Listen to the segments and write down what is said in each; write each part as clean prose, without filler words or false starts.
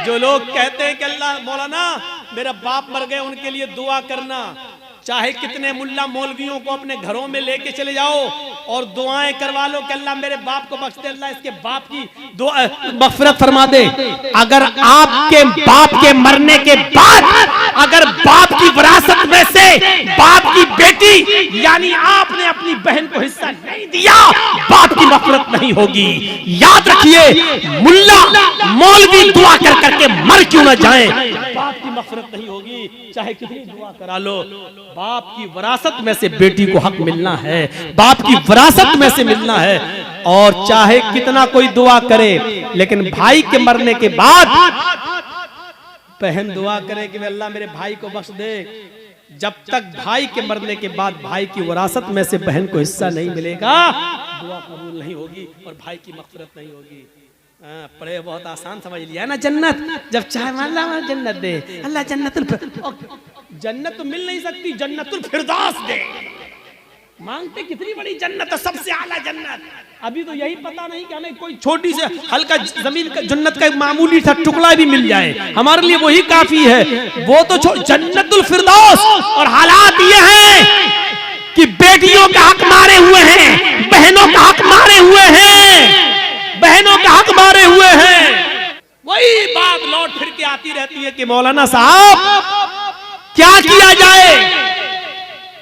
जो लोग कहते हैं कि अल्लाह मौलाना मेरा बाप मर गए उनके लिए दुआ करना, चाहे कितने मुल्ला मौलवियों को अपने घरों में लेके चले जाओ और दुआएं करवा लो कि अल्लाह मेरे बाप को बख्श दे, अल्लाह इसके बाप की मग़फ़िरत फरमा दे। अगर आपके बाप के मरने के बाद अगर बाप की विरासत में से बाप की बेटी यानी आपने अपनी बहन को हिस्सा नहीं दिया, बाप की मग़फ़िरत नहीं होगी। याद रखिए, मुल्ला मौलवी दुआ कर करके मर क्यों ना जाए, बाप की मग़फ़िरत नहीं होगी, चाहे कितनी दुआ करा लो। बाप की विरासत में से बेटी को हक मिलना है, बाप की विरासत में से मिलना है। और चाहे कितना कोई दुआ करे, लेकिन भाई के मरने के बाद बहन दुआ करे कि अल्लाह मेरे भाई को बख्श दे, जब तक भाई के मरने के बाद भाई की विरासत में से बहन को हिस्सा नहीं मिलेगा, दुआ कबूल नहीं होगी और भाई की मग़फ़िरत नहीं होगी। पढ़े बहुत आसान समझ लिया ना, जन्नत जब चाहे अल्लाह जन्नत दे, अल्लाह जन्नत तो मिल नहीं सकती, जन्नतुल फिरदौस दे। मांगते कितनी बड़ी जन्नत है, सबसे आला जन्नत। अभी तो यही पता नहीं कि हमें कोई छोटी से हल्का जमीन का जन्नत का एक मामूली सा टुकड़ा भी मिल जाए, हमारे लिए वही काफी है। वो तो जन्नतुल फिरदौस। और हालात ये हैं कि बेटियों का हक मारे हुए हैं, बहनों का हक मारे हुए हैं, बहनों का हक मारे हुए हैं। वही बात लौट फिर के आती रहती है कि मौलाना साहब क्या किया जाए।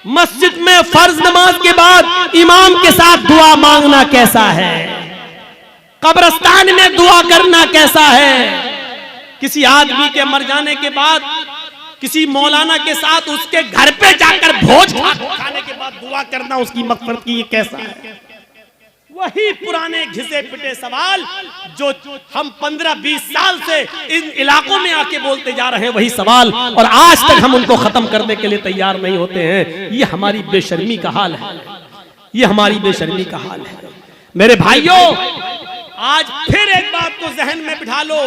मस्जिद में फर्ज नमाज के बाद इमाम के साथ दुआ मांगना कैसा है, कब्रिस्तान में दुआ करना कैसा है, किसी आदमी के मर जाने के बाद किसी मौलाना के साथ उसके घर पे जाकर भोज खाने के बाद दुआ करना उसकी मग़फ़िरत की, ये कैसा है। वही पुराने घिसे पिटे सवाल जो हम 15-20 साल से इन इलाकों में आके बोलते जा रहे हैं, वही सवाल, और आज तक हम उनको खत्म करने के लिए तैयार नहीं होते हैं। ये हमारी बेशर्मी का हाल है, ये हमारी बेशर्मी का हाल है। मेरे भाइयों, आज फिर एक बात को जहन में बिठा लो,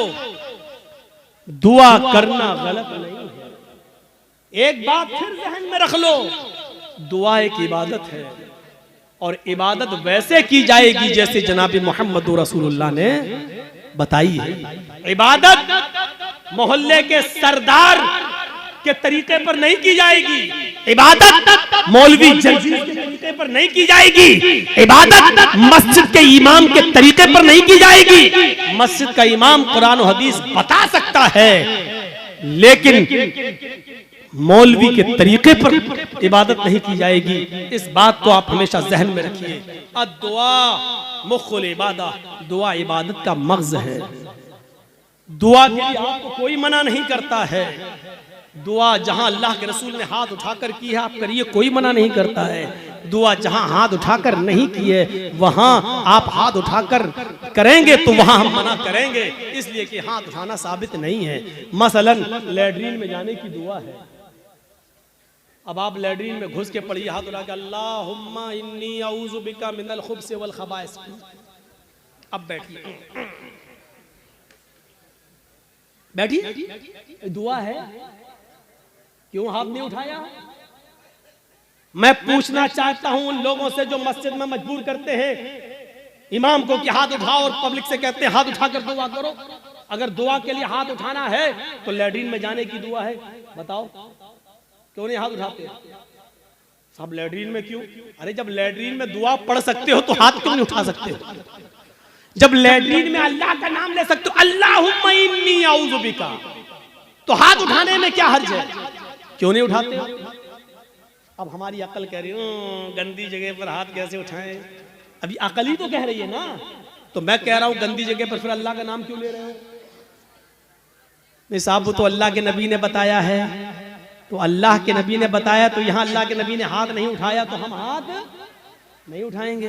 दुआ करना गलत नहीं है। एक बात फिर जहन में रख लो, दुआ एक इबादत है और इबादत वैसे की जाएगी जैसे जनाब मोहम्मद रसूलुल्लाह ने बताई है। इबादत मोहल्ले के सरदार के तरीके पर नहीं की जाएगी, इबादत मौलवी जल्दी के तरीके पर नहीं की जाएगी, इबादत मस्जिद के इमाम के तरीके पर नहीं की जाएगी। मस्जिद का इमाम कुरान और हदीस बता सकता है, लेकिन मौलवी के तरीके पर इबादत नहीं की जाएगी। इस बात को आप हमेशा जहन में रखिए। दुआ मुख्कुल इबादत, दुआ इबादत का मग़ज़ है। दुआ के लिए आपको कोई मना नहीं करता है। दुआ जहां अल्लाह के रसूल ने हाथ उठाकर की है आप करिए, कोई मना नहीं करता है। दुआ जहां हाथ उठाकर नहीं की है वहां आप हाथ उठाकर करेंगे तो वहां हम मना करेंगे, इसलिए कि हाथ उठाना साबित नहीं है। मसलन लैट्रीन में जाने की दुआ है, अब आप लैट्रीन में घुस के पढ़िए हाथ उठा के, अल्लाहुम्मा इन्नी अऊज़ु बिका मिनल खुब्स वल खबाइस। अब बैठिए, बैठिए, दुआ है, क्यों हाथ नहीं उठाया? मैं पूछना चाहता हूं उन लोगों से जो मस्जिद में मजबूर करते हैं इमाम को कि हाथ उठाओ और पब्लिक से कहते हैं हाथ उठाकर दुआ करो। अगर दुआ के लिए हाथ उठाना है तो लैट्रीन में जाने की दुआ है, बताओ क्यों नहीं हाथ उठाते? सब लैट्रीन में क्यों? अरे जब लैट्रीन में दुआ पढ़ सकते हो तो हाथ क्यों नहीं उठा सकते हो? जब लैट्रीन में अल्लाह का नाम ले सकते हो, अल्लाहुम्मा इन्नी अऊज़ु बिका, तो हाथ उठाने में क्या हर्ज है? क्यों नहीं उठाते हो? अब हमारी अकल कह रही है गंदी जगह पर हाथ कैसे उठाएं? अभी अकल ही तो कह रही है ना, तो मैं कह रहा हूं गंदी जगह पर फिर अल्लाह का नाम क्यों ले रहे हो? नहीं साहब, वो तो अल्लाह के नबी ने बताया है, तो अल्लाह के नबी ने बताया तो यहाँ अल्लाह के नबी ने हाथ नहीं उठाया तो हम हाथ नहीं उठाएंगे।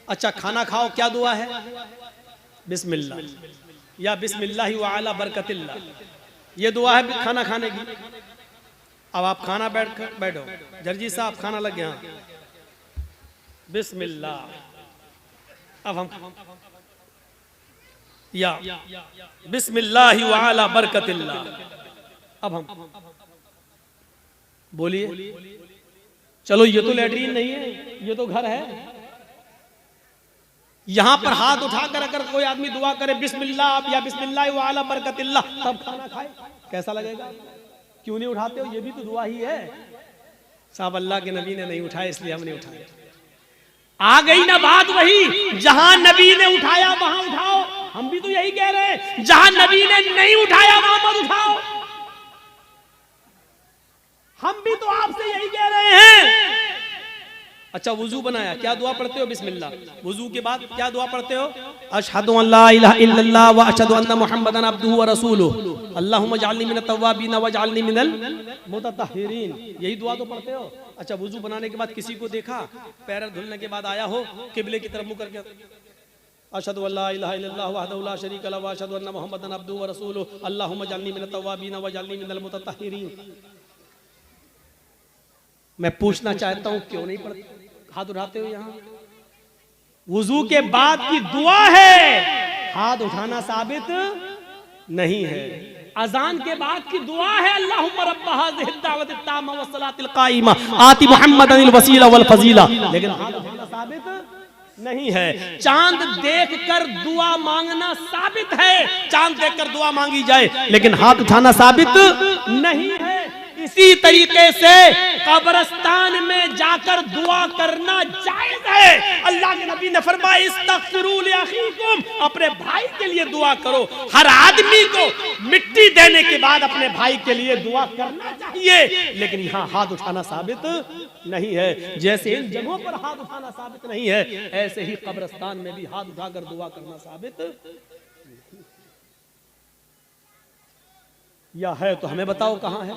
अच्छा, खाना खाओ, क्या दुआ है? बिस्मिल्लाह या बिस्मिल्लाह व अला बरकतिल्लाह, ये दुआ है खाना खाने की। अब आप खाना बैठो, जर्जी साहब खाना लग गया, बिस्मिल्लाह। अब हम या बिस्मिल्लाह व अला बरकतिल्लाह, अब हम बोलिए। चलो ये तो लैट्रीन नहीं है, ये तो घर है। यहाँ पर हाथ उठाकर अगर कोई आदमी दुआ करे बिस्मिल्लाह या बिस्मिल्लाह व अला बरकतिल्लाह, तब खाना खाए, कैसा लगेगा? क्यों नहीं उठाते हो? ये भी तो दुआ ही है। साहब अल्लाह के नबी ने नहीं उठाया, इसलिए हमने उठाया। आ गई ना बात वही, जहां नबी ने उठाया वहां उठाओ। हम भी तो यही कह रहे हैं, जहां नबी ने नहीं उठाया वहां मत उठाओ। हम भी तो आपसे यही कह रहे हैं। अच्छा, वुजू बनाया, क्या दुआ पढ़ते हो? बिस्मिल्लाह। वुजू के बाद क्या दुआ पढ़ते हो? अशहदु अल्ला इलाहा इल्लल्लाह व अशहदु अन्ना मुहम्मदन अब्दुहु व रसूलुहु अल्लाहुम्मा जअलनी मिनत तव्वाबीन व जअलनी मिनल मुतत्तहिरीन। यही दुआ तो पढ़ते हो। अच्छा, वुजू बनाने के बाद किसी को देखा, पैर धुलने के बाद आया हो, किबले की तरफ मुंह करके अशहदु अल्ला इलाहा इल्लल्लाह वहदहु ला शरीका लहु व अशहदु अन्ना मुहम्मदन अब्दुहु व रसूलुहु अल्लाहुम्मा जअलनी मिनत तव्वाबीन व जअलनी मिनल मुतत्तहिरीन। मैं पूछना चाहता हूं, क्यों नहीं पढ़ते? हाथ उठाते हो। यहाँ वुजू के बाद की दुआ है, हाथ उठाना साबित नहीं है। अजान के बाद की दुआ है, अल्लाहुम्मा रब्ब हाज़िहि दावत ताम्मा व सलातिल काइमा आति मुहम्मदनिल वसीला वल फजीला, लेकिन हाथ उठाना साबित नहीं है। चांद देखकर दुआ मांगना साबित है, चांद देखकर दुआ मांगी जाए, लेकिन हाथ उठाना साबित नहीं है। इसी तरीके से कब्रिस्तान में जाकर दुआ करना जायज है। अल्लाह के नबी ने फरमाया इस्तगफिरू लिअखीकुम, अपने भाई के लिए दुआ करो। हर आदमी को मिट्टी देने के बाद अपने भाई के लिए दुआ करना चाहिए, लेकिन यहाँ हाथ उठाना साबित नहीं है। जैसे इन जगहों पर हाथ उठाना साबित नहीं है, ऐसे ही कब्रिस्तान में भी हाथ उठाकर दुआ करना साबित या है तो हमें बताओ कहाँ है?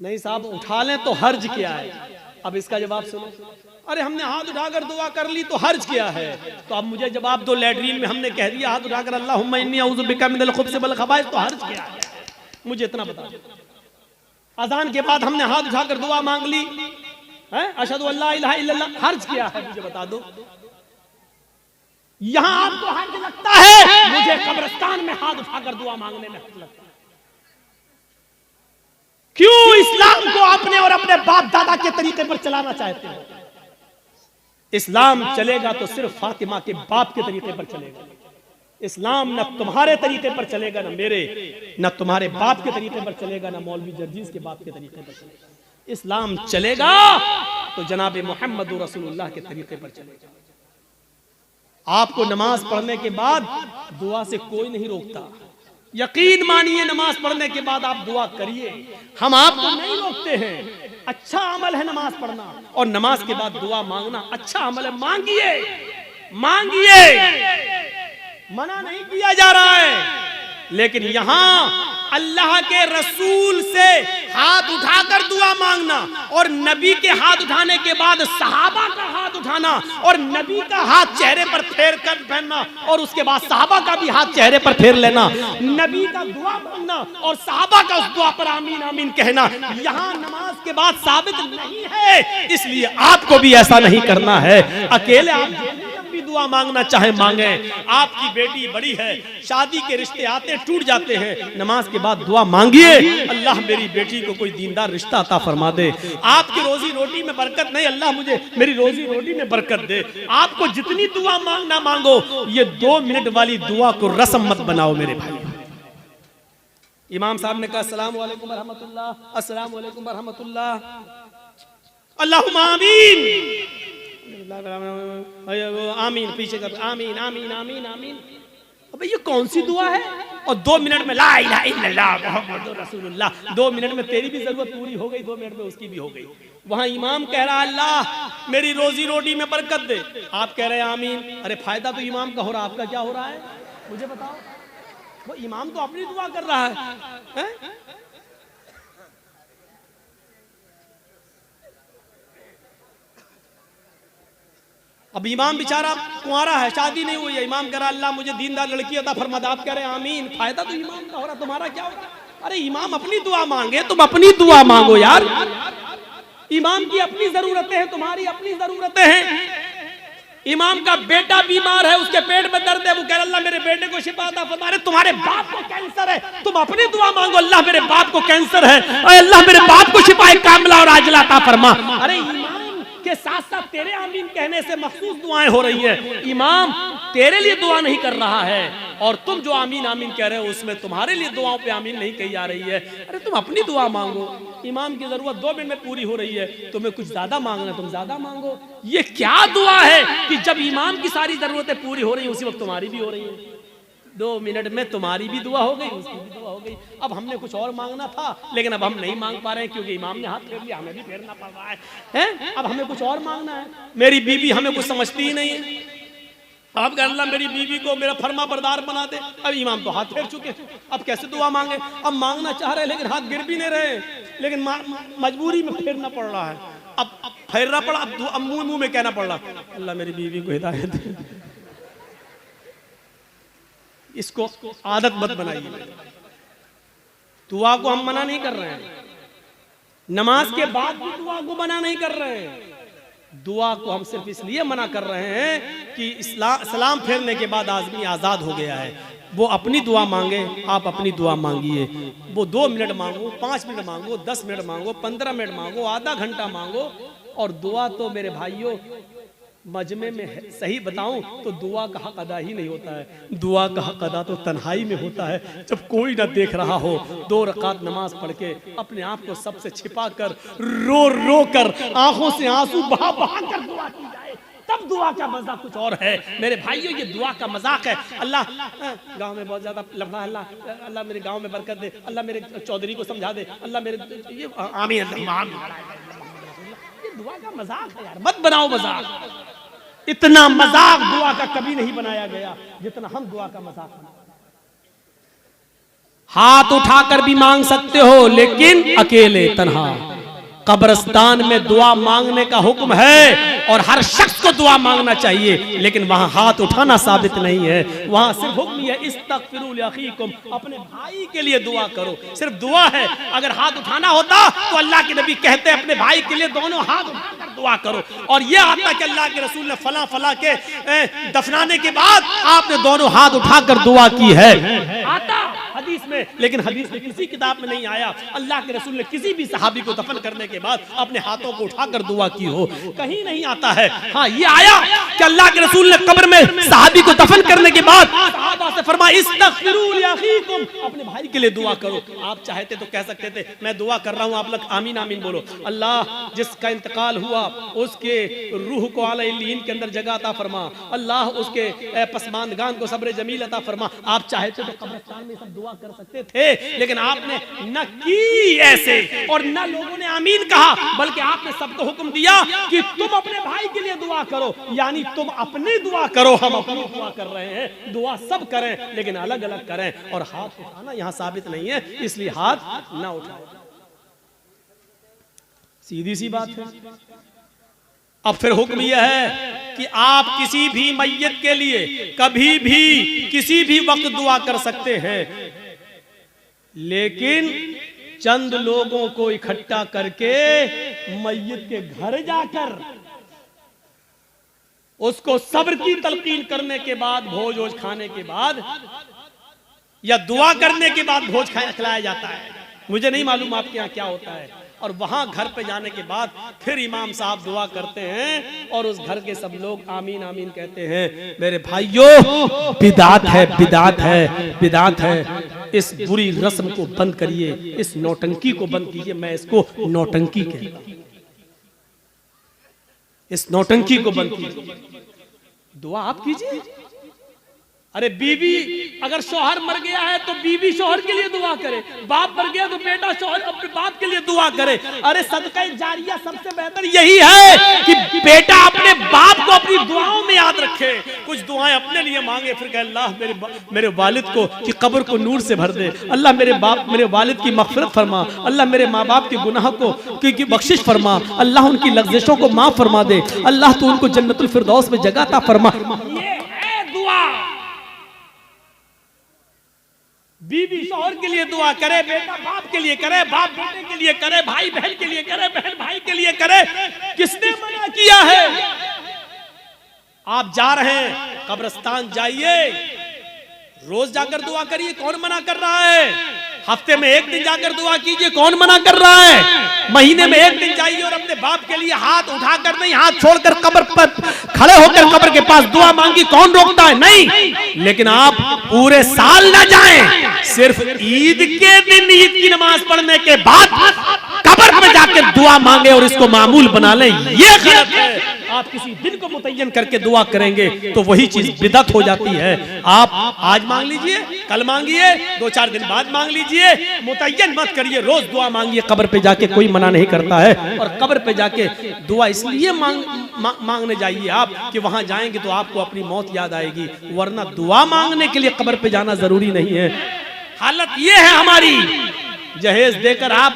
नहीं साहब, उठा लें तो हर्ज क्या है? अब इसका जवाब सुनो। अरे हमने हाथ उठाकर दुआ कर ली तो हर्ज क्या है? तो अब मुझे जवाब दो, लैट्रीन में हमने कह दिया हाथ उठाकर अल्लाहुम्मा इन्नी अऊज़ु बिका मिनल खुब्ज़ि वल खबाइस, तो हर्ज क्या है? मुझे इतना बता दो। अजान के बाद हमने हाथ उठाकर दुआ मांग ली है, अशहदु अल्ला इलाहा इल्लल्लाह, हर्ज क्या है? मुझे बता दो। यहां आपको हर्ज लगता है, मुझे कब्रिस्तान में हाथ उठाकर दुआ मांगने में हर्ज लगता है। क्यों इस्लाम को अपने और अपने बाप दादा के तरीके पर चलाना चाहते हो? इस्लाम चलेगा तो सिर्फ फातिमा के बाप के तरीके पर चलेगा। इस्लाम न तुम्हारे तरीके पर चलेगा, न मेरे, न तुम्हारे बाप के तरीके पर चलेगा, न मौलवी जर्जीज के बाप के तरीके पर चलेगा। इस्लाम चलेगा तो जनाब मोहम्मद रसूलुल्लाह के तरीके पर चलेगा। आपको नमाज पढ़ने के बाद दुआ से कोई नहीं रोकता। यकीन मानिए, नमाज पढ़ने के बाद आप दुआ करिए, हम आपको नहीं रोकते हैं। अच्छा अमल है नमाज पढ़ना, और नमाज के बाद दुआ मांगना अच्छा अमल है। मांगिए, मांगिए, मना नहीं किया जा रहा है। लेकिन यहां अल्लाह के रसूल से हाथ उठाकर दुआ मांगना, और नबी के हाथ उठाने के बाद सहाबा का हाथ उठाना, और नबी का हाथ चेहरे पर फेर कर पहनना, और उसके बाद सहाबा का भी हाथ चेहरे पर फेर लेना, नबी का दुआ मांगना और सहाबा का उस दुआ पर आमीन आमीन कहना, यहां नमाज के बाद साबित नहीं है। इसलिए आपको भी ऐसा नहीं करना है। अकेले आप दुआ मांगना चाहे मांगे। आपकी बेटी बड़ी है, शादी के रिश्ते आते टूट जाते हैं, नमाज के बाद दुआ मांगिए, अल्लाह मेरी बेटी को कोई दीनदार रिश्ता अता फरमा दे। आपकी रोजी रोटी में बरकत नहीं, अल्लाह मुझे मेरी रोजी रोटी में बरकत दे। आपको जितनी दुआ मांगना मांगो, ये 2 मिनट वाली दुआ को रस्म मत बनाओ मेरे भाई। इमाम साहब ने कहा अस्सलामु अलैकुम रहमतुल्लाह, अस्सलामु अलैकुम रहमतुल्लाह, अल्लाहुम्मा आमीन आमीन, पीछे कर आमीन आमीन आमीन आमीन। अबे ये कौन सी दुआ है? और 2 मिनट में ला इलाहा इल्लल्लाह मुहम्मदुर रसूलुल्लाह, 2 मिनट में तेरी भी जरूरत पूरी हो गई, 2 मिनट में उसकी भी हो गई। वहां इमाम कह रहा अल्लाह मेरी रोजी रोटी में बरकत दे, आप कह रहे हैं आमीन। अरे फायदा तो इमाम का हो रहा, आपका क्या हो रहा है मुझे बताओ? वो इमाम तो अपनी दुआ कर रहा है? अब इमाम बेचारा कुंवारा है, शादी नहीं हुई है, इमाम कह रहा अल्लाह मुझे दीनदार लड़की अता फरमा दे, आप कह रहे हैं आमीन। फायदा तो इमाम का हो रहा, तुम्हारा क्या हो रहा? अरे इमाम अपनी दुआ मांगे, तुम अपनी दुआ मांगो यार। इमाम की अपनी जरूरतें हैं, तुम्हारी अपनी जरूरतें हैं। इमाम का बेटा बीमार है, उसके पेट में दर्द है, वो कह रहा अल्लाह मेरे बेटे को शिफा अता फरमा। अरे तुम्हारे बाप को कैंसर है, तुम अपनी दुआ मांगो अल्लाह मेरे बाप को कैंसर है, अल्लाह मेरे बाप को शिफा कामिला और आजिला अता फरमा। अरे के साथ साथ तेरे आमीन कहने से मखसूस दुआएं हो रही हैं। इमाम तेरे लिए दुआ नहीं कर रहा है और तुम जो आमीन आमीन कह रहे हो उसमें तुम्हारे लिए दुआओं पे आमीन नहीं कही जा रही है। अरे तुम अपनी दुआ मांगो, इमाम की जरूरत 2 मिनट में पूरी हो रही है, तुम्हें कुछ ज्यादा मांगना तुम ज्यादा मांगो। ये क्या दुआ है कि जब इमाम की सारी जरूरतें पूरी हो रही है उसी वक्त तुम्हारी भी हो रही है। 2 मिनट में तुम्हारी भी दुआ हो गई, उसकी भी दुआ हो गई। अब हमने कुछ और मांगना था लेकिन अब हम नहीं मांग पा रहे हैं क्योंकि इमाम ने हाथ फेर लिया, हमें भी फेरना पड़ रहा है, हैं? अब हमें कुछ और मांगना है। मेरी बीवी हमें कुछ समझती ही नहीं है। अब अल्लाह मेरी बीवी को मेरा फर्मा बरदार बना दे। अब इमाम तो हाथ फेर चुके, अब कैसे दुआ मांगे? अब मांगना चाह रहे लेकिन हाथ गिर भी नहीं रहे, लेकिन मजबूरी में फेरना पड़ रहा है। अब फेरना पड़ा, अब मुंह में कहना पड़ रहा, अल्लाह मेरी बीवी को हिदायत दे। इसको आदत मत बनाइए। दुआ को हम मना नहीं कर रहे हैं, नमाज के बाद भी दुआ को मना नहीं कर रहे हैं। दुआ को हम सिर्फ इसलिए मना कर रहे हैं कि सलाम फेरने के बाद आदमी आजाद हो गया है। वो अपनी दुआ मांगे, आप अपनी दुआ मांगिए। वो 2 मिनट मांगो, 5 मिनट मांगो, 10 मिनट मांगो, 15 मिनट मांगो, आधा घंटा मांगो। और दुआ तो मेरे भाइयों मजमे में सही बताऊं तो दुआ का हक अदा ही नहीं होता है। दुआ का हक अदा तो तन्हाई में होता है, जब कोई ना देख रहा हो, 2 रकात नमाज पढ़ के अपने आप को सबसे छिपा कर, रो रो कर, आंखों से आंसू बहा बहा कर दुआ की जाए, तब दुआ का मजा कुछ और है। मेरे भाइयों ये दुआ का मजाक है। अल्लाह गांव में बहुत ज्यादा लफड़ा, अल्लाह मेरे गांव में बरकत दे, अल्लाह मेरे चौधरी को समझा दे, अल्लाह मेरे ये आमीन। ये दुआ का मजाक है यार, मत बनाओ मजाक। इतना मजाक दुआ का कभी नहीं बनाया गया जितना हम दुआ का मजाक बनाते। हाथ उठाकर भी मांग सकते हो लेकिन अकेले तन्हा। कब्रिस्तान में दुआ मांगने का हुक्म है और हर शख्स को दुआ मांगना चाहिए, लेकिन वहां हाथ उठाना साबित नहीं है। वहां सिर्फ हुक्म है इस्तगफिरू लिअखीकुम, अपने भाई के लिए दुआ करो, सिर्फ दुआ है। अगर हाथ उठाना होता तो अल्लाह के नबी कहते अपने भाई के लिए दोनों हाथ उठाकर दुआ करो। और यह आता कि अल्लाह के रसूल ने फला फला के दफनाने के बाद आपने दोनों हाथ उठाकर दुआ की है, आता हदीस में, लेकिन हदीस में किसी किताब में नहीं आया अल्लाह के रसूल ने किसी भी सहाबी को दफन करने के बाद अपने हाथों को उठाकर दुआ की हो, कहीं नहीं आता है। हाँ ये आया कि अल्लाह के रसूल ने कब्र में सहाबी को दफन करने के बाद सहाबा से फरमाया इस्तगफिरू लिअखीकुम, अपने भाई के लिए दुआ करो। आप चाहते तो कह सकते थे मैं दुआ कर रहा हूं, आप लोग आमीन आमीन बोलो। अल्लाह जिसका इंतकाल हुआ उसके रूह को आला इल्लीन के अंदर जगह अता फरमा, अल्लाह उसके पसमानदगान को सब्र जमील अता फरमा। आप चाहते तो कब्रिस्तान में सब दुआ कर सकते थे, लेकिन आपने न की ऐसे और न लोगों ने आमीन कहा, बल्कि आपने सबको हुक्म दिया कि तुम अपने भाई के लिए दुआ करो, यानी तुम अपनी दुआ करो, हम अपनी दुआ कर रहे हैं। दुआ सब करें लेकिन अलग अलग करें, और हाथ उठाना यहां साबित नहीं है, इसलिए हाथ ना उठाओ। सीधी सी बात है। अब फिर हुक्म यह है कि आप किसी भी मैयत के लिए कभी भी किसी भी वक्त दुआ कर सकते हैं, लेकिन चंद लोगों को इकट्ठा करके मैयत के घर जाकर उसको सब्र की तलकीन करने के बाद, भोज वोज खाने के बाद या दुआ करने के बाद भोज खिलाया जाता है। मुझे नहीं मालूम आपके यहाँ क्या होता है। और वहां घर पे जाने के बाद फिर इमाम साहब दुआ करते हैं और उस घर के सब लोग आमीन आमीन कहते हैं। मेरे भाइयों बिदात है, बिदात है, बिदात है। इस बुरी रस्म को बंद करिए, इस नौटंकी को बंद कीजिए। मैं इसको नौटंकी कहता हूं, इस नौटंकी को बंद कीजिए। दुआ आप कीजिए। अरे बीवी अगर शौहर मर गया है तो बीवी शौहर के लिए दुआ करे, बाप मर गया तो बेटा शौहर अपने बाप के लिए दुआ करे। अरे सदका जारिया सबसे बेहतर यही है कि बेटा अपने बाप को अपनी दुआओं में याद रखे, कुछ दुआएं अपने लिए मांगे, फिर कहे अल्लाह मेरे वालिद को की कब्र को नूर से भर दे, अल्लाह मेरे वालिद की मग़फ़िरत फरमा, अल्लाह मेरे माँ बाप के गुनाह को की बख्शिश फरमा, अल्लाह उनकी लग़्ज़िशों को माफ फरमा दे, अल्लाह तू उनको जन्नतुल फिरदौस में जगह अता फरमा। ये है दुआ। बीवी शौहर के लिए दुआ करे, बेटा बाप के लिए करे, बाप बेटे के लिए करे, भाई बहन के लिए करे, बहन भाई के लिए करे। किसने मना किया है? आप जा रहे हैं कब्रिस्तान, जाइए, रोज जाकर दुआ करिए, कौन मना कर रहा है? हफ्ते में एक दिन जाकर दुआ कीजिए, कौन मना कर रहा है? महीने में एक दिन जाइए और अपने बाप के लिए हाथ उठाकर नहीं, हाथ छोड़कर कब्र पर खड़े होकर कब्र के पास दुआ मांगी, कौन रोकता है? नहीं। लेकिन आप पूरे साल ना जाएं, सिर्फ ईद के दिन ईद की नमाज पढ़ने के बाद कब्र पे जाकर दुआ मांगे और इसको मामूल बना लें, ये गलत है। आप किसी दिन को मुतय्यन करके दुआ करेंगे तो वही चीज बिदअत हो जाती है। आप आज मांग लीजिए, कल मांगिए, 2-4 दिन बाद मांग लीजिए, मुतय्यन मत करिए, रोज दुआ मांगिए। कब्र पे जाके कोई मना नहीं करता है। और कब्र पे जाके दुआ इसलिए मांगने जाइए आप कि वहां जाएंगे तो आपको अपनी मौत याद आएगी, वरना दुआ मांगने के लिए कब्र पे जाना जरूरी नहीं है। हालत ये है हमारी, जहेज देकर आप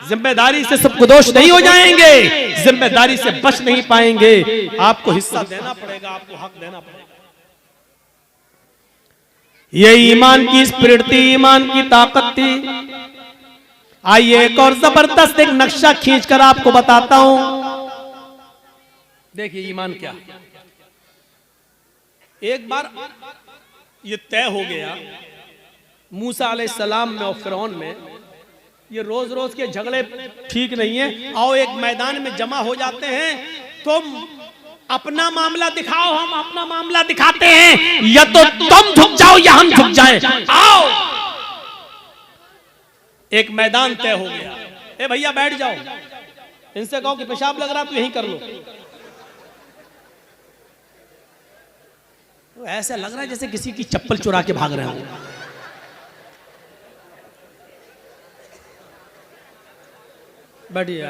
जिम्मेदारी से सबको दोष नहीं हो जाएंगे, जिम्मेदारी से बच नहीं पाएंगे। आपको हिस्सा देना पड़ेगा, आपको हक देना पड़ेगा। ये ईमान की स्पिरिट थी, ईमान की ताकत थी। आइए एक और जबरदस्त एक नक्शा खींचकर आपको बताता हूं। देखिए ईमान क्या। एक बार ये तय हो गया मूसा अलैहिस्सलाम में और फिरौन में, ये रोज रोज के झगड़े ठीक नहीं है। आओ एक मैदान में जमा हो जाते हैं, तुम अपना मामला दिखाओ, हम अपना मामला दिखाते हैं, या तो तुम झुक जाओ या हम झुक जाएं। आओ। एक मैदान तय हो गया। ए भैया बैठ जाओ, इनसे कहो कि पेशाब लग रहा तो यहीं कर लो। ऐसा लग रहा है जैसे किसी की चप्पल चुरा के भाग रहे हो। बढ़िया।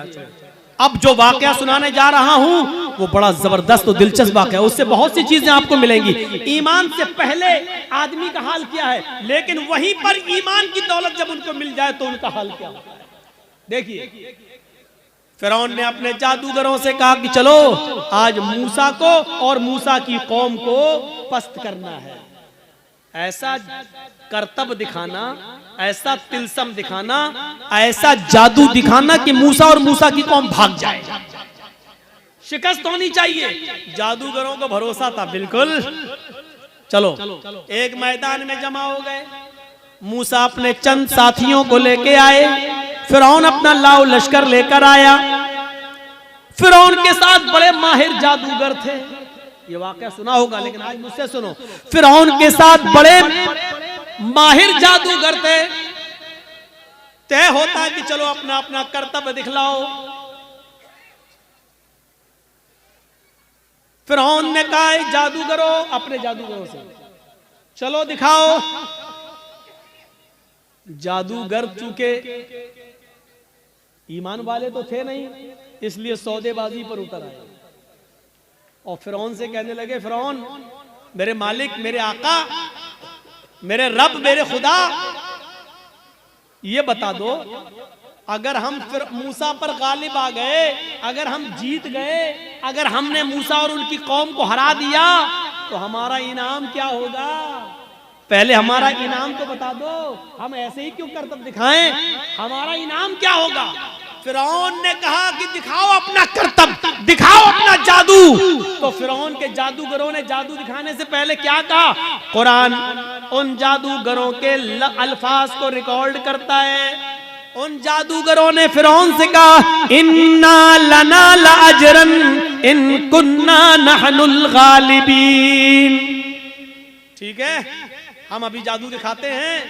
अब जो वाकया सुनाने जा रहा हूं वो बड़ा जबरदस्त और दिलचस्प वाकया है। उससे बहुत सी चीजें आपको मिलेंगी। ईमान से पहले आदमी का हाल क्या है, लेकिन वहीं पर ईमान की दौलत जब उनको मिल जाए तो उनका हाल क्या होता है। देखिए फिरौन ने अपने जादूगरों से कहा कि चलो आज मूसा को और मूसा की कौम को पस्त करना है। ऐसा करतब दिखाना, ऐसा तिलसम दिखाना, ऐसा जादू दिखाना कि मूसा और मूसा की कौम भाग जाए। शिकस्त होनी चाहिए। जादूगरों को भरोसा था बिल्कुल। चलो एक मैदान में जमा हो गए। मूसा अपने चंद साथियों को लेके आए, फिरौन अपना लाओ लश्कर लेकर आया। फिरौन के साथ बड़े माहिर जादूगर थे। ये वाकया सुना होगा, लेकिन आज मुझसे सुनो। फिरौन के साथ बड़े माहिर जादूगर थे। तय होता है कि चलो अपना अपना कर्तव्य दिखलाओ। फिरौन ने कहा जादूगरों अपने जादूगरों से चलो दिखाओ। जादूगर चूंकि ईमान वाले तो थे नहीं, इसलिए सौदेबाजी पर उतर आए और फिरौन से कहने लगे, फिरौन मेरे मालिक, मेरे आका, मेरे रब, मेरे खुदा, ये बता दो अगर हम फिर मूसा पर गालिब आ गए, अगर हम जीत गए, अगर हमने मूसा और उनकी कौम को हरा दिया तो हमारा इनाम क्या होगा? पहले हमारा इनाम तो बता दो। हम ऐसे ही क्यों करतब दिखाएं? हमारा इनाम क्या होगा? फिरौन ने कहा कि दिखाओ अपना करतब, दिखाओ अपना जादू। तो फिरौन के जादूगरों ने जादू दिखाने से पहले क्या कहा? कुरान उन जादूगरों के अल्फाज को रिकॉर्ड करता है। उन जादूगरों ने फिरौन से कहा, इन्ना लना लाजरन इन कुन्ना नहनुल गालिबीन। ठीक है, हम अभी जादू दिखाते हैं,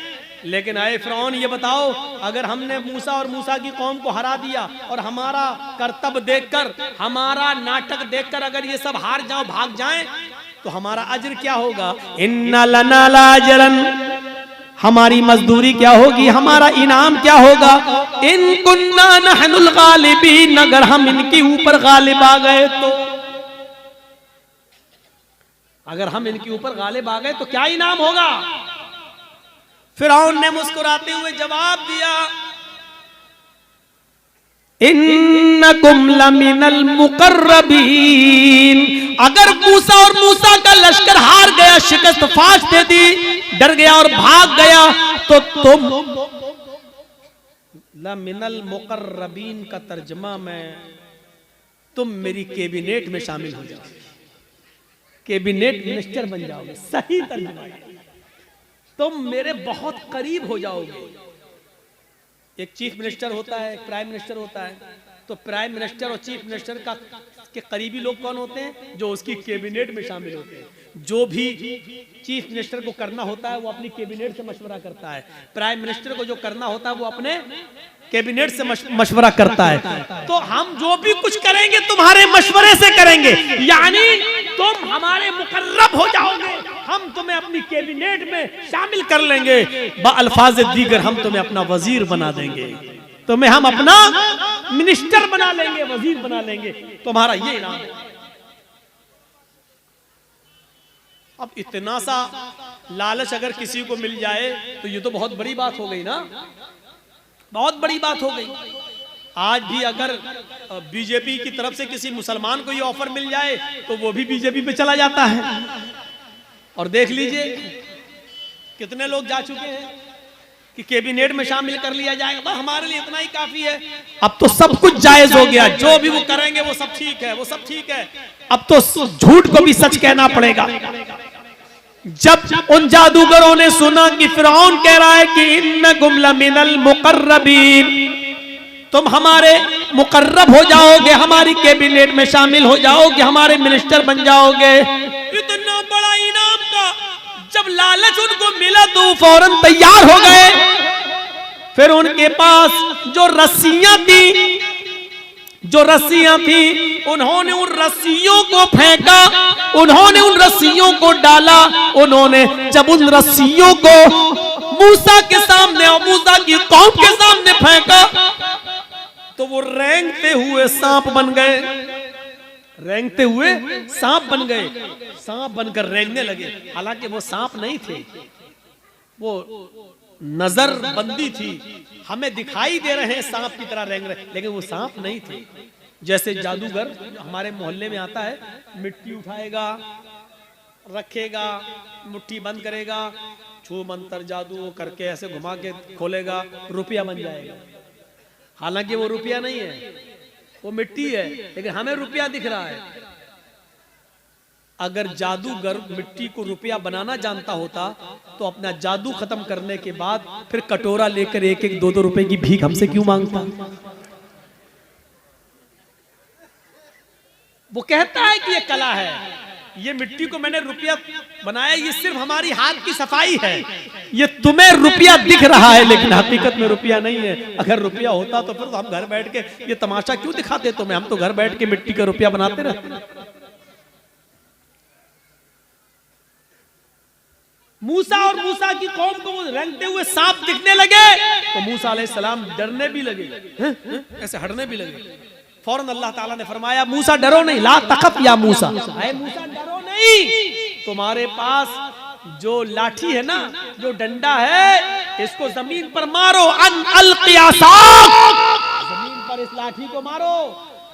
लेकिन आए फिरौन ये बताओ अगर हमने मूसा और मूसा की कौम को हरा दिया और हमारा करतब देखकर, हमारा नाटक देखकर अगर ये सब हार जाओ, भाग जाएं, तो हमारा अज्र क्या होगा? इन्ना लना लाजरन, हमारी मजदूरी क्या होगी? हमारा इनाम क्या होगा? इन कुन्ना नहनुल गालिबीन, अगर हम इनके ऊपर गालिब आ गए तो, अगर हम इनके ऊपर गालिब आ गए तो क्या इनाम होगा? फिरौन ने मुस्कुराते हुए जवाब दिया, इन्नकुम लमिनल मुकर्रबीन। अगर मूसा और मूसा का लश्कर हार गया, शिकस्त फाश दे दी, डर गया और भाग गया, तो तुम लमिनल मुकर्रबीन का तर्जमा मैं, तुम मेरी कैबिनेट में शामिल हो जाओगे, कैबिनेट मिनिस्टर बन जाओगे। सही तर्जमा, तुम मेरे बहुत करीब हो जाओगे। एक चीफ मिनिस्टर होता है, एक प्राइम मिनिस्टर होता है। तो प्राइम मिनिस्टर और चीफ मिनिस्टर का के करीबी लोग कौन होते हैं? जो उसकी कैबिनेट में शामिल होते हैं। जो भी चीफ मिनिस्टर को करना होता है वो अपनी कैबिनेट से मशवरा करता है। प्राइम मिनिस्टर को जो करना होता है वो अपने कैबिनेट से मशवरा करता है। तो हम जो भी कुछ करेंगे तुम्हारे मशवरे से करेंगे, यानी तुम हमारे मुकर्रब हो जाओगे, हम तुम्हें अपनी कैबिनेट में शामिल कर लेंगे। अल्फाज दीगर हम तुम्हें अपना वजीर बना देंगे, तुम्हें हम अपना मिनिस्टर बना लेंगे, वजीर बना लेंगे, तुम्हारा ये इनाम है। अब इतना सा लालच अगर किसी को मिल जाए तो ये तो बहुत बड़ी बात हो गई ना, बहुत बड़ी बात हो गई। आज भी अगर बीजेपी की तरफ से किसी मुसलमान को ये ऑफर मिल जाए तो वो भी बीजेपी पे चला जाता है। और देख लीजिए कितने लोग जा चुके हैं कि कैबिनेट में शामिल कर लिया जाएगा, हमारे लिए इतना ही काफी है। अब तो सब कुछ जायज हो गया, जो भी वो करेंगे वो सब ठीक है, वो सब ठीक है। अब तो झूठ को भी सच कहना पड़ेगा। जब उन जादूगरों ने सुना कि फिरौन कह रहा है कि इन्नकुम लमिनल मुकर्रबीन, तुम हमारे मुकर्रब हो जाओगे, हमारी कैबिनेट में शामिल हो जाओगे, हमारे मिनिस्टर बन जाओगे, इतना बड़ा इनाम का जब लालच उनको मिला तो वो फौरन तैयार हो गए। फिर उनके पास जो रस्सियां थी उन्होंने उन रस्सियों को फेंका, उन्होंने उन रस्सियों को डाला। उन्होंने जब उन रस्सियों को मूसा के सामने और मूसा की कौम के सामने फेंका तो वो रेंगते हुए सांप बन गए, रेंगते हुए सांप बन गए, सांप बनकर रेंगने लगे। हालांकि वो सांप नहीं थे, वो नजर बंदी थी, हमें दिखाई दे रहे हैं सांप की तरह रेंग रहे, लेकिन वो सांप नहीं थे। जैसे जादूगर हमारे मोहल्ले में आता है, मिट्टी उठाएगा, रखेगा, मुट्ठी बंद करेगा, छू मंतर जादू करके ऐसे घुमा के खोलेगा, रुपया बन जाएगा। हालांकि वो रुपया नहीं है, वो मिट्टी है, लेकिन हमें रुपया दिख रहा है। अगर जादूगर मिट्टी को रुपया बनाना जानता होता तो अपना जादू खत्म करने के बाद फिर कटोरा लेकर एक एक 2-2 रुपए की भीख हमसे क्यों मांगता? वो कहता है कि ये कला है, ये मिट्टी को मैंने रुपया बनाया, ये सिर्फ हमारी हाथ की सफाई है। ये तुम्हें रुपया दिख रहा है लेकिन हकीकत में रुपया नहीं है। अगर रुपया होता तो फिर तो हम घर बैठ के ये तमाशा क्यों दिखाते तुम्हें? हम तो घर बैठ के मिट्टी का रुपया बनाते रहते। मूसा और मूसा की कौम को वो रेंगते हुए सांप दिखने लगे तो मूसा अलैहिस्सलाम डरने भी लगे, ऐसे हटने भी लगे। फौरन अल्लाह ताला ने फरमाया मूसा डरो नहीं, ला तखफ या मूसा, मूसा डरो नहीं, तुम्हारे पास जो लाठी है ना, जो डंडा है, इसको जमीन पर मारो, जमीन पर इस लाठी को मारो।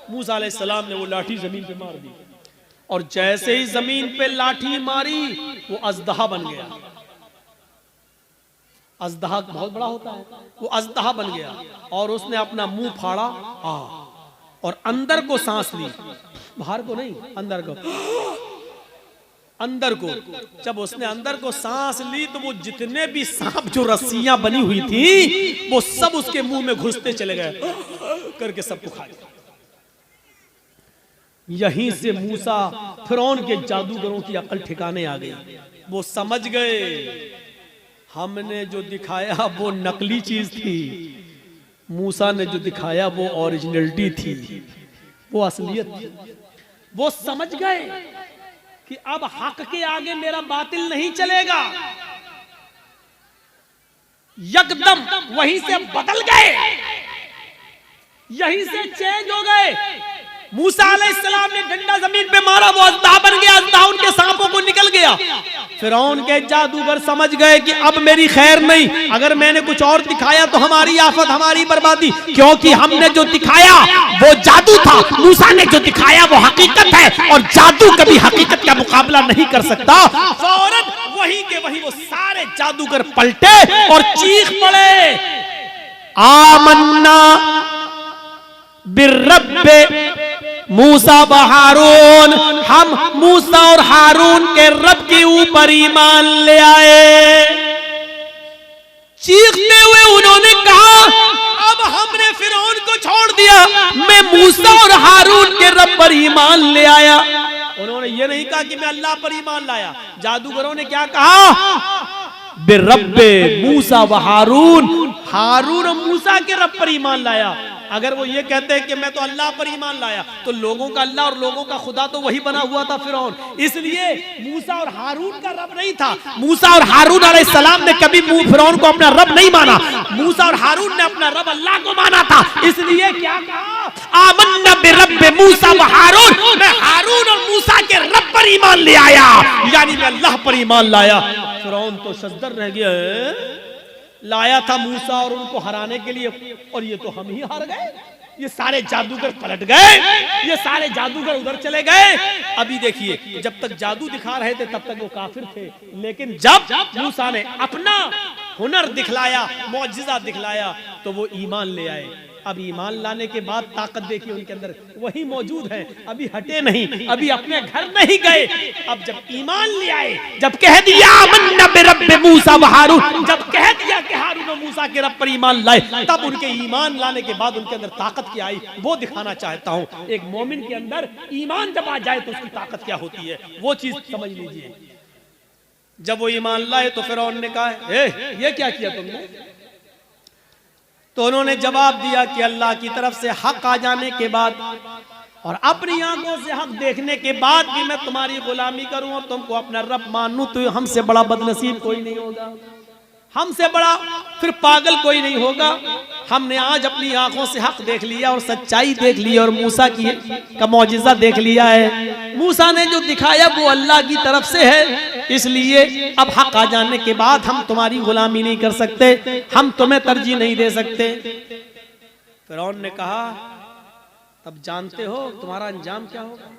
मूसा अलैहिस्सलाम ने वो लाठी जमीन पे मार दी और जैसे ही जमीन पे लाठी मारी वो अजदहा बन गया। अजदहा बहुत बड़ा होता है, वो अजदहा बन गया और उसने अपना मुंह फाड़ा और अंदर को सांस ली, बाहर को नहीं, अंदर को, अंदर को। जब उसने अंदर को सांस ली तो वो जितने भी सांप जो रस्सियां बनी हुई थी वो सब उसके मुंह में घुसते चले गए करके सबको खा लिया। यहीं से मूसा फिरौन के जादूगरों की अकल ठिकाने आ गई। वो समझ गए हमने जो दिखाया वो नकली चीज थी, मूसा ने जो दिखाया वो ओरिजिनलिटी थी, वो असलियत थी। वो समझ गए कि अब हक के आगे मेरा बातिल नहीं चलेगा। यकदम वहीं से बदल गए, यहीं से चेंज हो गए। मूसा अलैहिस्सलाम ने डंडा जमीन पे मारा, वो अजदहा बन गया, अजदहा उनके सांपों को निकल गया। फिरौन के जादूगर समझ गए कि अब मेरी खैर नहीं, अगर मैंने कुछ और दिखाया तो हमारी आफत, हमारी बर्बादी, क्योंकि हमने जो दिखाया वो जादू था, मूसा ने जो दिखाया वो हकीकत है और जादू कभी हकीकत का मुकाबला नहीं कर सकता। फौरन वहीं के वहीं वो सारे जादूगर पलटे और चीख पड़े, आमन्ना बिर्रब्बे मूसा व हारून, हम मूसा और हारून के रब के ऊपर ईमान ले आए। चीखते हुए उन्होंने कहा मैं मूसा और हारून के रब पर ईमान ले आया। उन्होंने ये नहीं कहा कि मैं अल्लाह पर ईमान लाया। जादूगरों ने क्या कहा? बिरब्बे मूसा व हारून, हारून और मूसा के रब पर ईमान लाया। अगर वो ये कहते हैं कि मैं तो अल्लाह पर ईमान लाया, तो लोगों का अल्लाह और लोगों का खुदा तो वही बना हुआ था फिरौन। इसलिए मूसा और हारून का रब नहीं था। मूसा और हारून अलैहिस्सलाम ने कभी फिरौन को अपना रब नहीं माना। मूसा और हारून ने अपना रब अल्लाह को माना था। इसलिए क्या कहा? आमन्ना बिरब्बि मूसा व हारून, मैं हारून और मूसा के रब पर ईमान ले आया, यानी मैं अल्लाह पर ईमान लाया। फिरौन तो सजदर रह गया, लाया था मूसा और उनको हराने के लिए, और ये तो हम ही हार गए। ये सारे जादूगर पलट गए, ये सारे जादूगर उधर चले गए। अभी देखिए, जब तक जादू दिखा रहे थे तब तक वो काफिर थे, लेकिन जब मूसा ने अपना हुनर दिखलाया, मौजिजा दिखलाया, तो वो ईमान ले आए। अब ईमान लाने के बाद ताकत देखिए उनके अंदर, वही मौजूद है, अभी हटे नहीं, अभी अपने घर नहीं गए। अब जब ईमान ले आए, जब कह दिया आमन्ना बिरब्बि मूसा व हारून, जब कह दिया कि हारून और मूसा के रब पर ईमान लाए, तब उनके ईमान लाने के बाद उनके अंदर ताकत क्या आई, वो दिखाना चाहता हूं। एक मोमिन के अंदर ईमान जब आ जाए तो उसकी ताकत क्या होती है, वो चीज समझ लीजिए। जब वो ईमान लाए तो फिरौन ने कहा, ये क्या किया तुमने? तो उन्होंने जवाब दिया कि अल्लाह की तरफ से हक आ जाने के बाद और अपनी आंखों से हक देखने के बाद भी मैं तुम्हारी गुलामी करूं और तुमको अपना रब मानूं, तो हमसे बड़ा बदनसीब कोई नहीं होगा, हमसे बड़ा फिर पागल कोई नहीं होगा। हमने आज अपनी आंखों से हक देख लिया और सच्चाई देख ली और मूसा का मौजिजा देख लिया है। मूसा ने जो दिखाया वो अल्लाह की तरफ से है, इसलिए अब हक आ जाने के बाद हम तुम्हारी गुलामी नहीं कर सकते, हम तुम्हें तरजीह नहीं दे सकते। फिरौन ने कहा, तब जानते हो तुम्हारा अंजाम क्या होगा?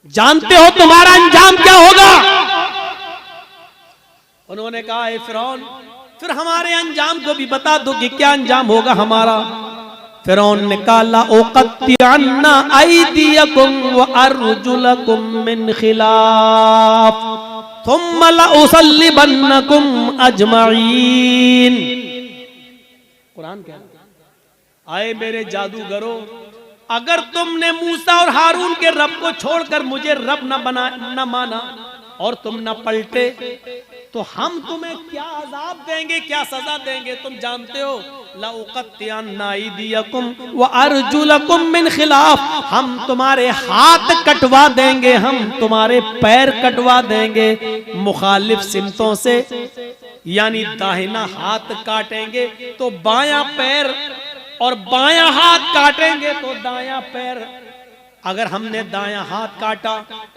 जानते हो तुम्हारा अंजाम क्या होगा? उन्होंने कहा, ए फिरौन, फिर हमारे अंजाम को भी बता दो कि क्या अंजाम होगा हमारा। फिरौन ने कहा, ला उक़त्तिअन्ना अयदियकुम व अर्जुलकुम मिन खिलाफ थुम्मा ला उसल्लिबन्नकुम अजमईन। कुरान कह रहा है, आए मेरे जादूगरों, अगर तुमने मूसा और हारून के रब को छोड़कर मुझे रब न माना और तुम न पलटे, तो हम तुम्हें क्या अजाब देंगे, क्या सजा देंगे तुम जानते हो। ला उक़त्तिअन्ना अयदियकुम व अर्जुलकुम मिन खिलाफ, हम तुम्हारे हाथ कटवा देंगे, हम तुम्हारे पैर कटवा देंगे मुखालिफ सिमतों से, यानी दाहिना हाथ काटेंगे तो बायां पैर और बायां हाथ काटेंगे तो दायां पैर। अगर हमने दायां हाथ काटा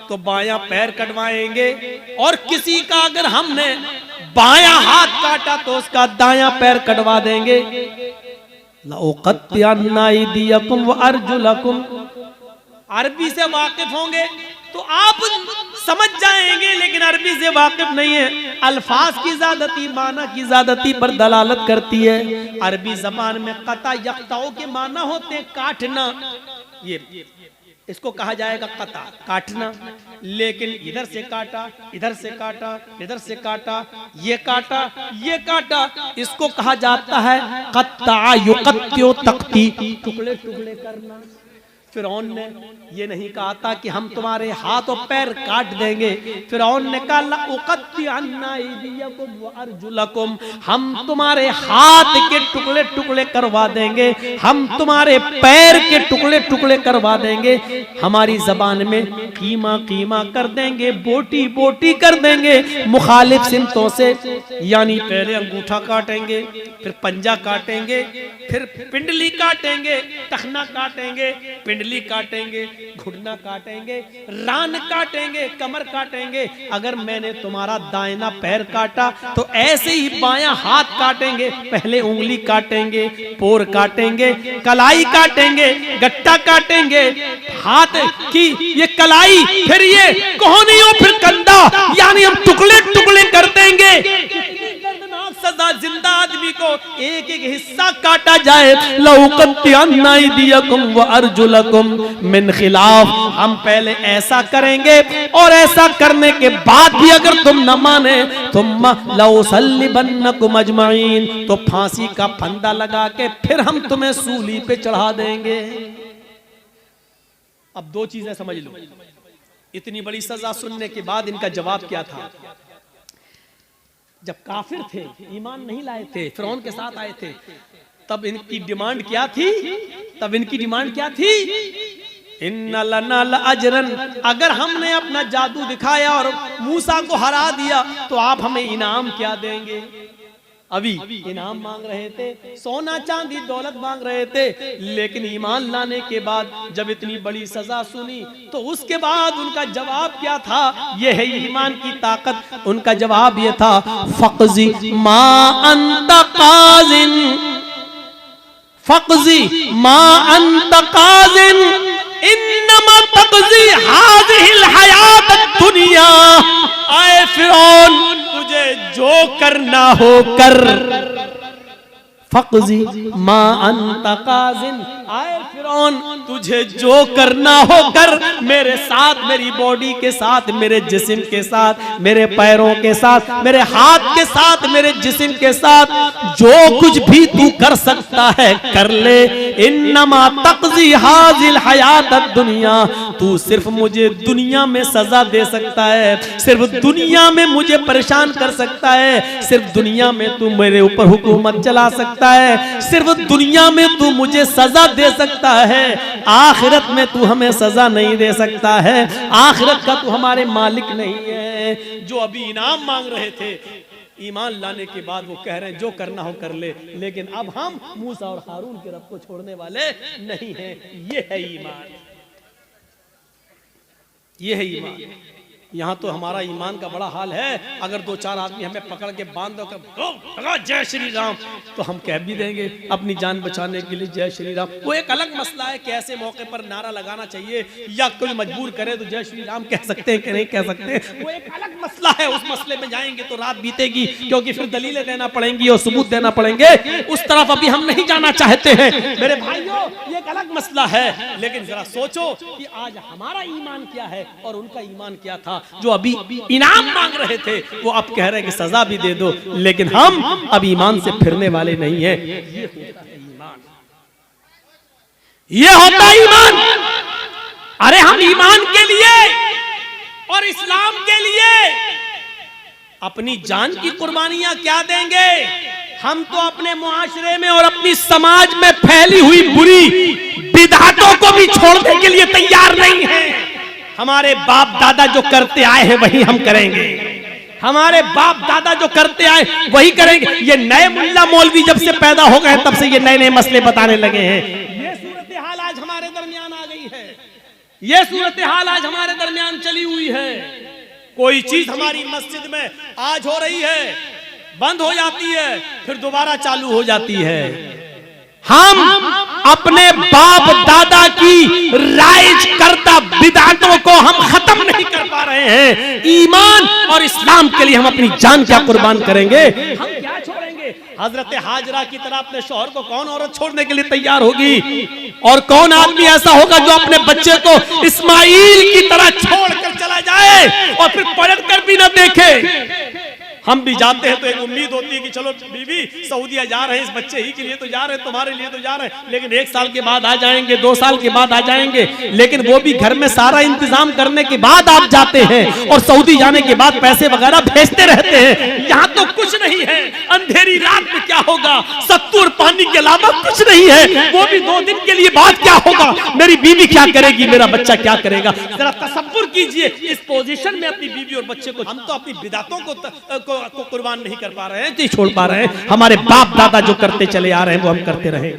तो बायां पैर कटवाएंगे, और किसी का अगर हमने बायां हाथ काटा तो उसका दायां पैर कटवा देंगे। ला उक़त्तिअन्ना अयदियकुम व अर्जुलकुम, अरबी से वाकिफ होंगे तो आप समझ जाएंगे, लेकिन अरबी से वाकिफ नहीं है, अल्फाज की ज़्यादती माना की ज़्यादती पर दलालत करती है। अरबी जबान में कता यक्ताओं के माना होते हैं काटना, ये इसको कहा जाएगा कता, काटना, लेकिन इधर से काटा, इधर से काटा, इधर से काटा, ये काटा, ये काटा, इसको कहा जाता है कत्ता युक़त्तिउ तक़ती, टुकड़े टुकड़े करना। फिरौन ने ये नहीं कहा था कि हम तुम्हारे हाथ और पैर काट देंगे। फिरौन ने कहा, ला उक़त्तिअन्ना अयदियकुम व अर्जुलकुम, हम तुम्हारे हाथ के टुकड़े टुकड़े करवा देंगे, हम तुम्हारे पैर के टुकड़े टुकड़े करवा देंगे। हमारी जबान में कीमा कीमा कर देंगे, बोटी बोटी कर देंगे मुखालिफ सिमतों से, यानी पहले अंगूठा काटेंगे, फिर पंजा काटेंगे, फिर पिंडली काटेंगे, टखना काटेंगे, पिंडली काटेंगे, घुटना काटेंगे, रान काटेंगे, कमर काटेंगे। अगर मैंने तुम्हारा दाहिना पैर काटा तो ऐसे ही बायां हाथ काटेंगे, पहले उंगली काटेंगे, पोर काटेंगे, कलाई काटेंगे, गट्टा काटेंगे, हाथ की ये कलाई, फिर ये कोहनियों, फिर कंधा, यानी हम टुकड़े टुकड़े कर देंगे। सजा जिंदा आदमी को एक एक हिस्सा काटा जाए, लौकत्तिअन्ना अयदियकुम व अर्जुलकुम मिन खिलाफ, हम पहले ऐसा करेंगे और ऐसा करने के बाद भी अगर तुम न माने तुम लउसल्लिबन्नकुम अजमईन, तो फांसी का फंदा लगा के फिर हम तुम्हें सूली पे चढ़ा देंगे। अब दो चीजें समझ लो, इतनी बड़ी सजा सुनने के बाद इनका जवाब क्या था? जब काफिर थे, ईमान नहीं लाए थे, फिरौन के साथ आए थे, तब इनकी डिमांड क्या थी? इन्ना लना लअजरन, अगर हमने अपना जादू दिखाया और मूसा को हरा दिया तो आप हमें इनाम क्या देंगे? अभी इनाम मांग रहे थे, सोना चांदी दौलत मांग रहे थे, लेकिन ईमान लाने के बाद जब इतनी बड़ी सजा सुनी तो उसके बाद उनका जवाब क्या था? यह है ईमान की ताकत। उनका जवाब यह था, फक़ज़ी मा अंत क़ाज़िन, फक़ज़ी मा अंत क़ाज़िन इन्नमा तक़ज़ी हाज़िहिल हयात दुनिया। आए फिरौन, तुझे जो करना हो कर। फक़ज़ी मा अंत क़ाज़िन, आए फिरौन तुझे जो करना हो कर, मेरे साथ, मेरी बॉडी के साथ, मेरे जिस्म के साथ, मेरे पैरों के साथ, मेरे हाथ के साथ, मेरे जिस्म के साथ जो कुछ भी तू कर सकता है कर ले। इन्नमा तक़ज़ी हाज़िल हयात दुनिया, तू सिर्फ मुझे दुनिया में सजा दे सकता है, सिर्फ दुनिया में मुझे परेशान कर सकता है, सिर्फ दुनिया में तू मेरे ऊपर हुकूमत चला सकता है, सिर्फ दुनिया में तू मुझे सजा दे सकता है, आखिरत में तू हमें सजा नहीं दे सकता है, आखिरत का तू हमारे मालिक नहीं है। जो अभी इनाम मांग रहे थे, ईमान लाने के बाद वो कह रहे हैं जो करना हो कर ले, लेकिन अब हम मूसा और हारून के रब को छोड़ने वाले नहीं हैं। ये है ईमान, ये है ईमान। यहाँ तो हमारा ईमान का बड़ा हाल है, अगर दो चार आदमी हमें पकड़ के बांध दो जय श्री राम, तो हम कह भी देंगे अपनी जान बचाने के लिए जय श्री राम। वो एक अलग मसला है कि ऐसे मौके पर नारा लगाना चाहिए या कोई मजबूर करे तो जय श्री राम कह सकते हैं कि नहीं कह सकते, वो एक अलग मसला है। उस मसले में जाएंगे तो रात बीतेगी, क्योंकि फिर दलीलें देना पड़ेंगी और सबूत देना पड़ेंगे। उस तरफ अभी हम नहीं जाना चाहते हैं मेरे भाइयों, ये एक अलग मसला है। लेकिन जरा सोचो कि आज हमारा ईमान क्या है और उनका ईमान क्या था। जो अभी इनाम मांग रहे थे वो अब कह रहे हैं कि सजा भी दे दो, लेकिन हम अब ईमान से फिरने वाले नहीं हैं। ये होता ईमान। अरे हम ईमान के लिए और इस्लाम के लिए अपनी जान की कुर्बानियां क्या देंगे? हम तो अपने मुआशरे में और अपनी समाज में फैली हुई बुरी बिदअतों को भी छोड़ने के लिए तैयार नहीं है। हमारे बाप दादा जो करते आए हैं वही हम करेंगे, हमारे बाप दादा जो करते आए वही करेंगे। ये नए मुल्ला मौलवी जब से पैदा हो गए तब से ये नए नए मसले बताने लगे हैं। ये सूरत हाल आज हमारे दरमियान आ गई है, ये सूरत हाल आज हमारे दरमियान चली हुई है। कोई चीज हमारी मस्जिद में आज हो रही है, बंद हो जाती है, फिर दोबारा चालू हो जाती है। हम अपने बाप दादा की राइज करता बिदअतों को हम खत्म नहीं कर पा रहे हैं। ईमान और इस्लाम के लिए हम अपनी जान क्या कुर्बान करेंगे? हम क्या छोड़ेंगे? हजरत हाजरा की तरह अपने शौहर को कौन औरत छोड़ने के लिए तैयार होगी? और कौन आदमी ऐसा होगा जो अपने बच्चे को इस्माइल की तरह छोड़कर चला जाए और फिर पलट कर भी न देखे? हम भी जाते हैं तो एक उम्मीद होती है कि चलो बीवी सऊदीया जा रहे हैं, इस बच्चे ही के लिए तो जा रहे हैं, तुम्हारे लिए तो जा रहे हैं, लेकिन 1 साल के बाद आ जाएंगे, 2 साल के बाद आ जाएंगे, लेकिन वो भी घर में सारा इंतजाम करने के बाद आप जाते हैं और सऊदी जाने के बाद पैसे वगैरह भेजते रहते हैं। यहाँ तो कुछ नहीं है, अंधेरी रात में क्या होगा, सत्तू और पानी के अलावा कुछ नहीं है। वो भी 2 दिन के लिए बाद क्या होगा, मेरी बीवी क्या करेगी, मेरा बच्चा क्या करेगा? जरा तसव्वुर कीजिए इस पोजीशन में अपनी बीवी और बच्चे को। हम तो अपनी बिदअतों को कुर्बान नहीं कर पा रहे हैं, छोड़ पा रहे हैं। हमारे बाप दादा जो करते चले आ रहे हैं वो हम करते रहे।